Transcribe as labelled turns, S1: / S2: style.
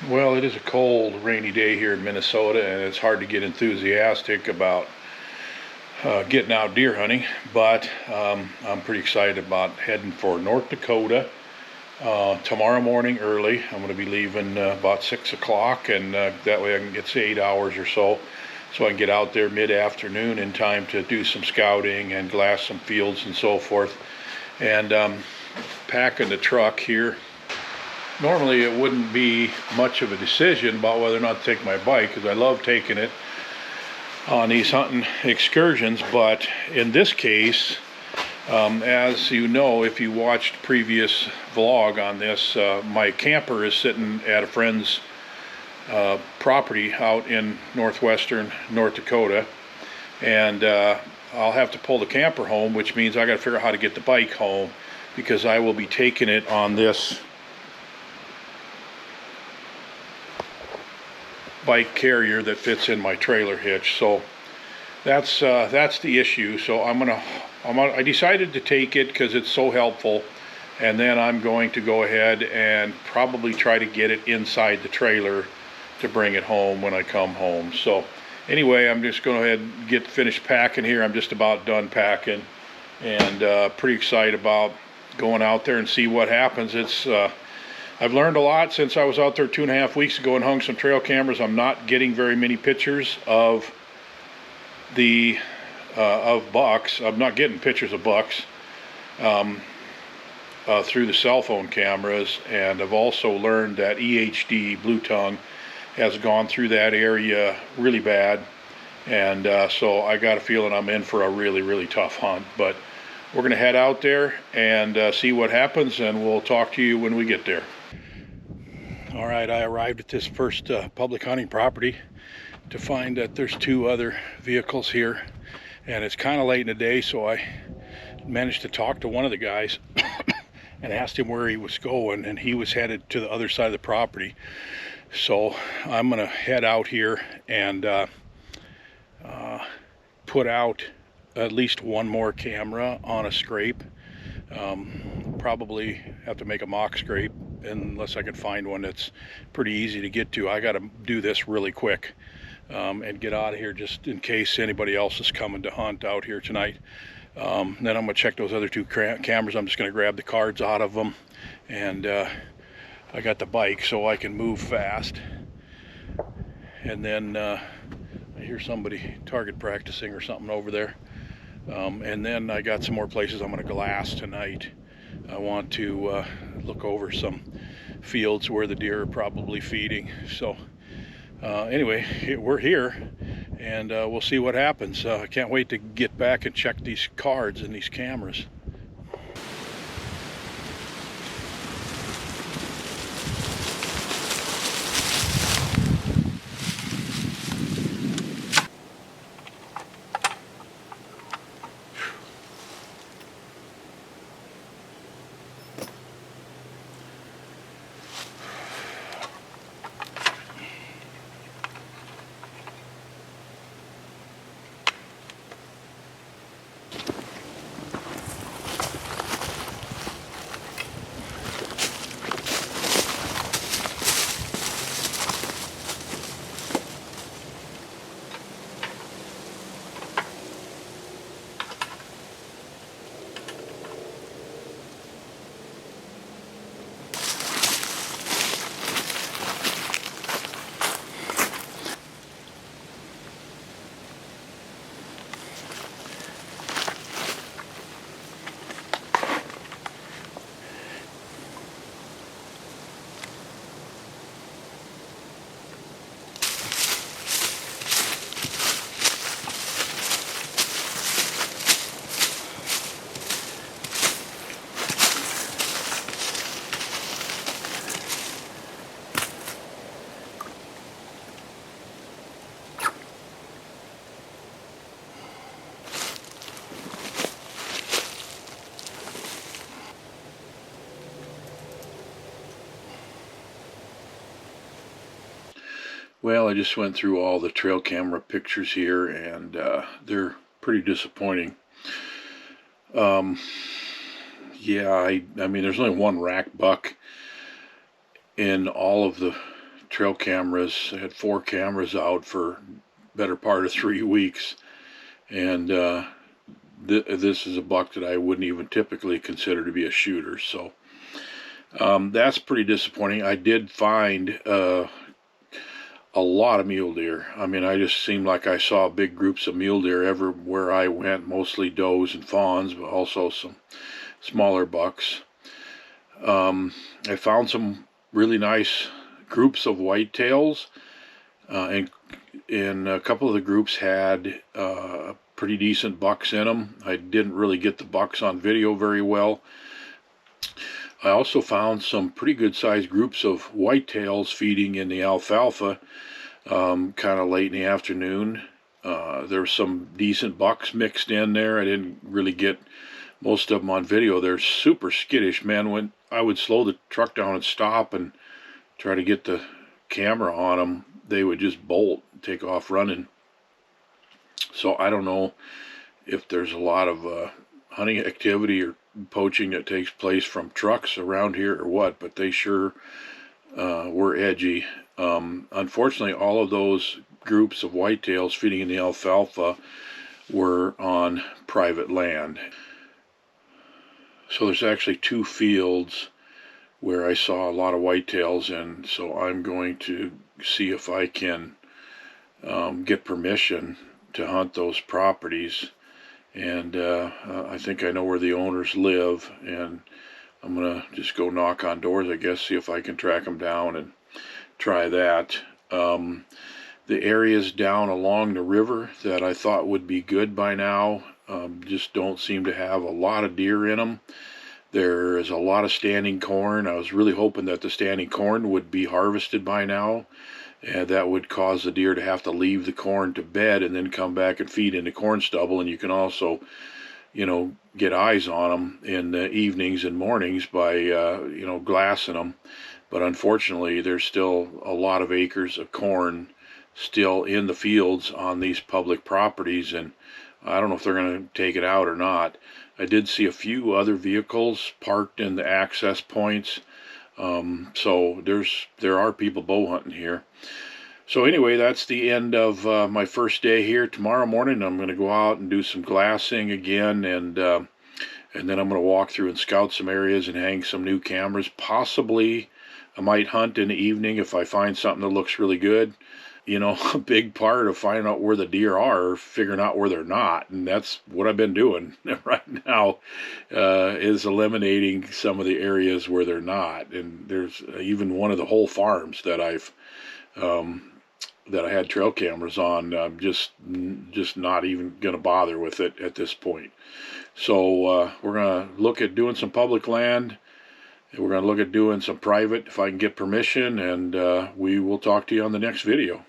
S1: Well, it is a cold, rainy day here in Minnesota, and it's hard to get enthusiastic about getting out deer hunting, but I'm pretty excited about heading for North Dakota tomorrow morning early. I'm going to be leaving about 6 o'clock, and that way I can get, say, 8 hours or so, so I can get out there mid-afternoon in time to do some scouting and glass some fields and so forth. And packing the truck here. Normally it wouldn't be much of a decision about whether or not to take my bike, because I love taking it on these hunting excursions, but in this case, as you know, if you watched previous vlog on this, my camper is sitting at a friend's property out in northwestern North Dakota, and I'll have to pull the camper home, which means I got to figure out how to get the bike home, because I will be taking it on this bike carrier that fits in my trailer hitch. So that's the issue. So I decided to take it because it's so helpful, and then I'm going to go ahead and probably try to get it inside the trailer to bring it home when I come home. So anyway, I'm just going to go ahead and get finished packing here. I'm just about done packing, and pretty excited about going out there and see what happens. I've learned a lot since I was out there 2.5 weeks ago and hung some trail cameras. I'm not getting very many pictures of bucks. I'm not getting pictures of bucks through the cell phone cameras, and I've also learned that EHD, blue tongue, has gone through that area really bad, and so I got a feeling I'm in for a really, really tough hunt. But we're going to head out there and see what happens, and we'll talk to you when we get there. All right, I arrived at this first public hunting property to find that there's 2 other vehicles here, and it's kind of late in the day, so I managed to talk to one of the guys and asked him where he was going, and he was headed to the other side of the property. So I'm gonna head out here and put out at least one more camera on a scrape. Probably have to make a mock scrape unless I can find one that's pretty easy to get to. I got to do this really quick and get out of here, just in case anybody else is coming to hunt out here tonight. Then I'm going to check those other 2 cameras. I'm just going to grab the cards out of them, and I got the bike so I can move fast. And then I hear somebody target practicing or something over there. And then I got some more places I'm going to glass tonight. I want to look over some fields where the deer are probably feeding. So anyway, we're here, and we'll see what happens. I can't wait to get back and check these cards and these cameras. Well, I just went through all the trail camera pictures here, and they're pretty disappointing. Yeah, I mean, there's only one rack buck in all of the trail cameras. I had 4 cameras out for better part of 3 weeks, and this is a buck that I wouldn't even typically consider to be a shooter. So that's pretty disappointing. I did find a lot of mule deer. I mean, I just seemed like I saw big groups of mule deer everywhere I went, mostly does and fawns, but also some smaller bucks. I found some really nice groups of whitetails, and a couple of the groups had pretty decent bucks in them. I didn't really get the bucks on video very well. I also found some pretty good sized groups of whitetails feeding in the alfalfa kind of late in the afternoon. There were some decent bucks mixed in there. I didn't really get most of them on video. They're super skittish, man. When I would slow the truck down and stop and try to get the camera on them, they would just bolt, take off running. So I don't know if there's a lot of hunting activity or poaching that takes place from trucks around here or what, but they sure were edgy. Unfortunately, all of those groups of whitetails feeding in the alfalfa were on private land. So there's actually 2 fields where I saw a lot of whitetails, and so I'm going to see if I can get permission to hunt those properties. And I think I know where the owners live, and I'm gonna just go knock on doors, I guess, see if I can track them down and try that. The areas down along the river that I thought would be good by now just don't seem to have a lot of deer in them. There is a lot of standing corn. I was really hoping that the standing corn would be harvested by now, and that would cause the deer to have to leave the corn to bed and then come back and feed in the corn stubble. And you can also, you know, get eyes on them in the evenings and mornings by, you know, glassing them. But unfortunately, there's still a lot of acres of corn still in the fields on these public properties, and I don't know if they're going to take it out or not. I did see a few other vehicles parked in the access points, so there are people bow hunting here. So anyway, that's the end of my first day here. Tomorrow morning I'm going to go out and do some glassing again, and then I'm going to walk through and scout some areas and hang some new cameras. Possibly I might hunt in the evening if I find something that looks really good. You know, a big part of finding out where the deer are, figuring out where they're not, and that's what I've been doing right now, is eliminating some of the areas where they're not. And there's even one of the whole farms that that I had trail cameras on. I'm just not even going to bother with it at this point. So we're going to look at doing some public land. We're going to look at doing some private if I can get permission, and we will talk to you on the next video.